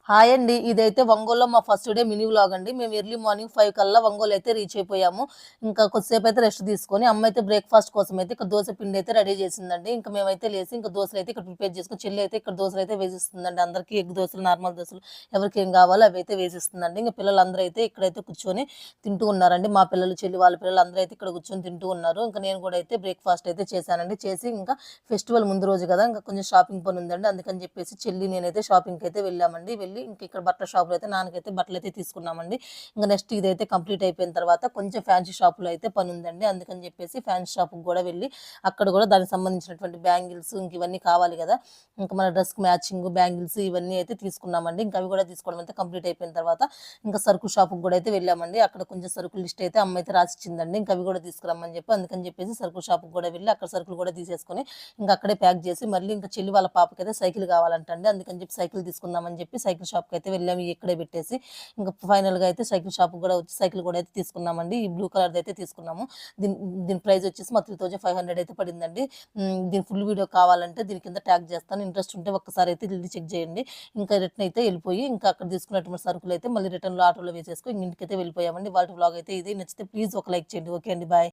Hi అండి. ఇదైతే ఒంగోలులో మా ఫస్ట్ డే మినీ వ్లాగ్ అండి. మేము ఎర్లీ మార్నింగ్ 5 కల్లా ఒంగోలు అయితే రీచ్ అయిపోయాము. ఇంకా కొద్దిసేపు అయితే రెస్ట్ తీసుకొని అమ్మ అయితే బ్రేక్‌ఫాస్ట్ కోసం అయితే ఇక్కడ దోస పిండి అయితే రెడీ చేసిందండి. ఇంక మేమైతే లేసి ఇంక దోసలైతే ఇక్కడ ప్రిపేర్ చేసుకొని చెల్లి అయితే ఇక్కడ దోసలైతే వేసిస్తుందండి. అందరికీ ఎగ్ దోసలు, నార్మల్ దోసలు ఎవరికేం కావాలో అవైతే వేసిస్తుందండి. ఇంక పిల్లలందరూ అయితే ఇక్కడైతే కూర్చొని తింటూ ఉన్నారండి. మా పిల్లలు, చెల్లి వాళ్ళ పిల్లలు అందరూ అయితే ఇక్కడ కూర్చొని తింటూ ఉన్నారు. ఇంక నేను కూడా అయితే బ్రేక్‌ఫాస్ట్ అయితే చేశానండి. చేసి ఇంకా ఫెస్టివల్ ముందు రోజు కదా! ఇంకా కొంచెం షాపింగ్ పని ఉందండి. అందుకని చెప్పేసి చెల్లి, నేనైతే షాపింగ్‌కి అయితే వెళ్ళామండి. ఇంక ఇక్కడ బట్టల షాప్‌లో అయితే నాన్నకైతే బట్టలైతే తీసుకున్నామండి. ఇంక నెక్స్ట్ ఇదైతే కంప్లీట్ అయిపోయిన తర్వాత కొంచెం ఫ్యాన్సీ షాప్‌లో అయితే పనుందండి. అందుకని చెప్పేసి ఫ్యాన్సీ షాప్‌కి కూడా వెళ్ళి అక్కడ కూడా దానికి సంబంధించినటువంటి బ్యాంగిల్స్ ఇంక ఇవన్నీ కావాలి కదా! ఇంక మన డ్రెస్‌కి మ్యాచింగ్ బ్యాంగిల్స్ ఇవన్నీ అయితే తీసుకున్నామండి. ఇంక అవి కూడా తీసుకోవడం అయితే కంప్లీట్ అయిపోయిన తర్వాత ఇంకా సరుకు షాప్‌కి కూడా అయితే వెళ్ళామండి. అక్కడ కొంచెం సరుకుల లిస్ట్ అయితే అమ్మ అయితే రాసిచ్చిందండి. ఇంక అవి కూడా తీసుకురమ్మని చెప్పి అందుకని చెప్పేసి సరుకుల షాప్‌కి కూడా వెళ్ళి అక్కడ సరుకులు కూడా తీసేసుకొని ఇంక అక్కడే ప్యాక్ చేసి మళ్ళీ ఇంకా చెల్లి వాళ్ళ పాపకైతే సైకిల్ కావాలంటండి. అందుకని చెప్పి సైకిల్ తీసుకుందామని చెప్పి సైకిల్ షాప్‌కి అయితే వెళ్ళాము. ఇక్కడే పెట్టేసి ఇంక ఫైనల్‌గా అయితే సైకిల్ షాప్‌కి కూడా వచ్చి సైకిల్ కూడా అయితే తీసుకున్నామండి. ఈ బ్లూ కలర్‌ది అయితే తీసుకున్నాము. దీని దీని ప్రైస్ వచ్చేసి మా 3500 అయితే పడిందండి. దీని ఫుల్ వీడియో కావాలంటే దీని కింద ట్యాగ్ చేస్తాను. ఇంట్రెస్ట్ ఉంటే ఒక్కసారి అయితే వెళ్లి చెక్ చేయండి. ఇంకా రిటర్న్ అయితే వెళ్ళిపోయి ఇంకా అక్కడ తీసుకున్నటువంటి సరుకులు అయితే మళ్ళీ రిటర్న్‌లో ఆటోలో వేసేసుకొని ఇంటికైతే వెళ్ళిపోయామండి. ఇవాల్టి వ్లాగ్ అయితే ఇది. నచ్చితే ప్లీజ్ ఒక లైక్ చేయండి. ఓకే అండి. బాయ్.